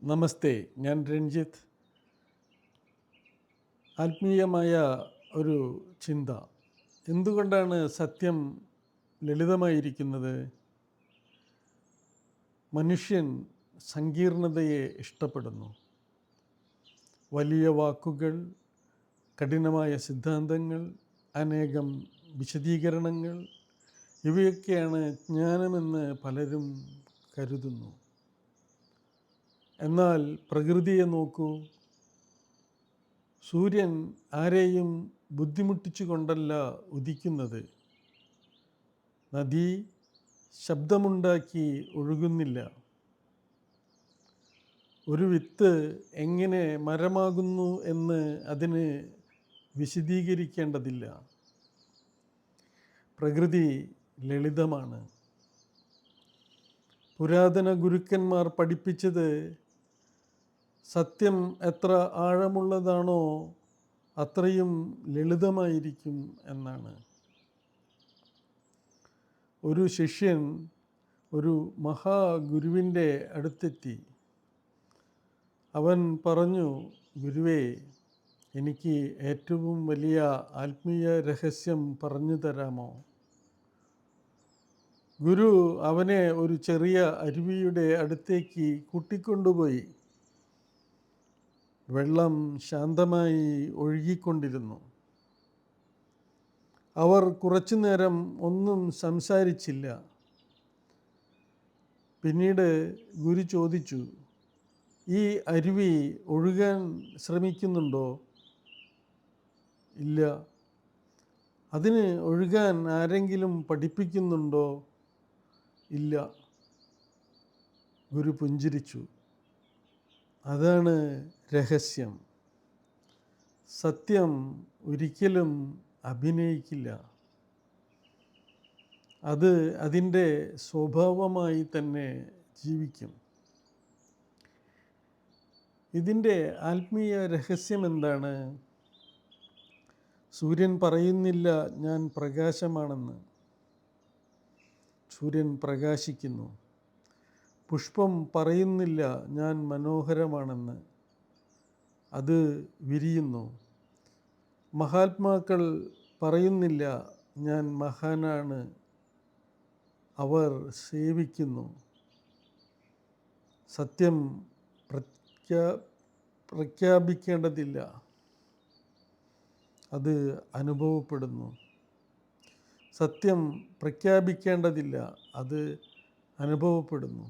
നമസ്തേ, ഞാൻ രഞ്ജിത്ത്. ആത്മീയമായ ഒരു ചിന്ത. എന്തുകൊണ്ടാണ് സത്യം ലളിതമായിരിക്കുന്നത്? മനുഷ്യൻ സങ്കീർണതയെ ഇഷ്ടപ്പെടുന്നു. വലിയ വാക്കുകൾ, കഠിനമായ സിദ്ധാന്തങ്ങൾ, അനേകം വിശദീകരണങ്ങൾ, ഇവയൊക്കെയാണ് ജ്ഞാനമെന്ന് പലരും കരുതുന്നു. എന്നാൽ പ്രകൃതിയെ നോക്കൂ. സൂര്യൻ ആരെയും ബുദ്ധിമുട്ടിച്ചു കൊണ്ടല്ല ഉദിക്കുന്നത്. നദി ശബ്ദമുണ്ടാക്കി ഒഴുകുന്നില്ല. ഒരു വിത്ത് എങ്ങനെ മരമാകുന്നു എന്ന് അതിന് വിശദീകരിക്കേണ്ടതില്ല. പ്രകൃതി ലളിതമാണ്. പുരാതന ഗുരുക്കന്മാർ പഠിപ്പിച്ചത് സത്യം എത്ര ആഴമുള്ളതാണോ അത്രയും ലളിതമായിരിക്കും എന്നാണ്. ഒരു ശിഷ്യൻ ഒരു മഹാഗുരുവിൻ്റെ അടുത്തെത്തി. അവൻ പറഞ്ഞു, ഗുരുവേ, എനിക്ക് ഏറ്റവും വലിയ ആത്മീയ രഹസ്യം പറഞ്ഞു തരാമോ? ഗുരു അവനെ ഒരു ചെറിയ അരുവിയുടെ അടുത്തേക്ക് കൂട്ടിക്കൊണ്ടുപോയി. വെള്ളം ശാന്തമായി ഒഴുകിക്കൊണ്ടിരുന്നു. അവർ കുറച്ചു നേരം ഒന്നും സംസാരിച്ചില്ല. പിന്നീട് ഗുരു ചോദിച്ചു, ഈ അരുവി ഒഴുകാൻ ശ്രമിക്കുന്നുണ്ടോ? ഇല്ല. അതിന് ഒഴുകാൻ ആരെങ്കിലും പഠിപ്പിക്കുന്നുണ്ടോ? ഇല്ല. ഗുരു പുഞ്ചിരിച്ചു. അതാണ് രഹസ്യം. സത്യം ഒരിക്കലും അഭിനയിക്കില്ല. അത് അതിൻ്റെ സ്വഭാവമായി തന്നെ ജീവിക്കും. ഇതിൻ്റെ ആത്മീയ രഹസ്യം എന്താണ്? സൂര്യൻ പറയുന്നില്ല ഞാൻ പ്രകാശമാണെന്ന്. സൂര്യൻ പ്രകാശിക്കുന്നു. പുഷ്പം പറയുന്നില്ല ഞാൻ മനോഹരമാണെന്ന്. അത് വിരിയുന്നു. മഹാത്മാക്കൾ പറയുന്നില്ല ഞാൻ മഹാനാണ്. അവർ സേവിക്കുന്നു. സത്യം പ്രഖ്യാപിക്കേണ്ടതില്ല. അത് അനുഭവപ്പെടുന്നു. സത്യം പ്രഖ്യാപിക്കേണ്ടതില്ല. അത് അനുഭവപ്പെടുന്നു.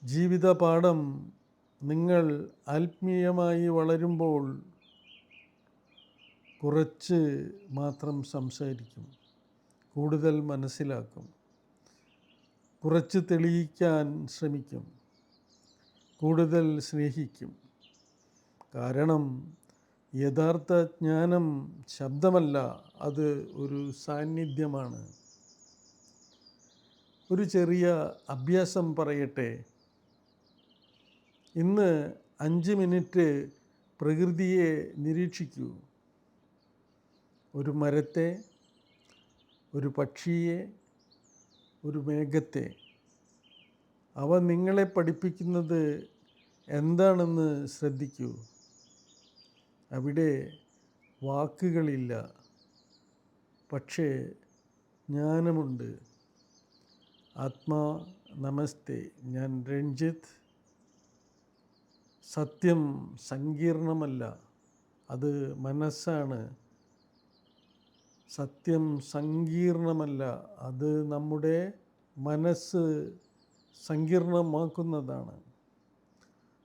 ജീവിത പാഠം. നിങ്ങൾ ആത്മീയമായി വളരുമ്പോൾ കുറച്ച് മാത്രം സംസാരിക്കും, കൂടുതൽ മനസ്സിലാക്കും, കുറച്ച് തെളിയിക്കാൻ ശ്രമിക്കും, കൂടുതൽ സ്നേഹിക്കും. കാരണം യഥാർത്ഥ ജ്ഞാനം ശബ്ദമല്ല, അത് ഒരു സാന്നിധ്യമാണ്. ഒരു ചെറിയ അഭ്യാസം പറയട്ടെ. ഇന്ന് 5 മിനിറ്റ് പ്രകൃതിയെ നിരീക്ഷിക്കൂ. ഒരു മരത്തെ, ഒരു പക്ഷിയെ, ഒരു മേഘത്തെ. അവ നിങ്ങളെ പഠിപ്പിക്കുന്നത് എന്താണെന്ന് ശ്രദ്ധിക്കൂ. അവിടെ വാക്കുകളില്ല, പക്ഷേ ജ്ഞാനമുണ്ട്. ആത്മാ നമസ്തേ. ഞാൻ രഞ്ജിത്ത്. സത്യം സങ്കീർണമല്ല, അത് മനസ്സാണ്. സത്യം സങ്കീർണമല്ല, അത് നമ്മുടെ മനസ്സ് സങ്കീർണമാക്കുന്നതാണ്.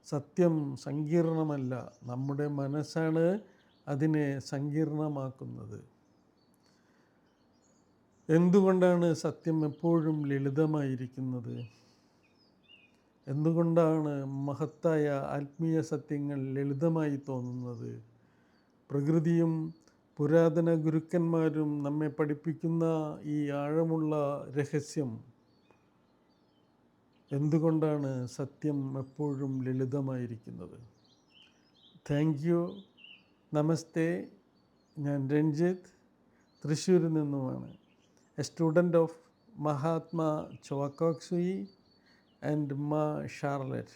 സത്യം സങ്കീർണമല്ല, നമ്മുടെ മനസ്സാണ് അതിനെ സങ്കീർണമാക്കുന്നത്. എന്തുകൊണ്ടാണ് സത്യം എപ്പോഴും ലളിതമായിരിക്കുന്നത്? എന്തുകൊണ്ടാണ് മഹത്തായ ആത്മീയ സത്യങ്ങൾ ലളിതമായി തോന്നുന്നത്? പ്രകൃതിയും പുരാതന ഗുരുക്കന്മാരും നമ്മെ പഠിപ്പിക്കുന്ന ഈ ആഴമുള്ള രഹസ്യം. എന്തുകൊണ്ടാണ് സത്യം എപ്പോഴും ലളിതമായിരിക്കുന്നത്? Thank you. നമസ്തേ. ഞാൻ രഞ്ജിത്ത്, തൃശ്ശൂരിൽ നിന്നുമാണ്. എ സ്റ്റുഡൻറ്റ് ഓഫ് മഹാത്മാ ചോവാക്കോക്സുയി ആൻഡ് മാ ഷാർലറ്റ്.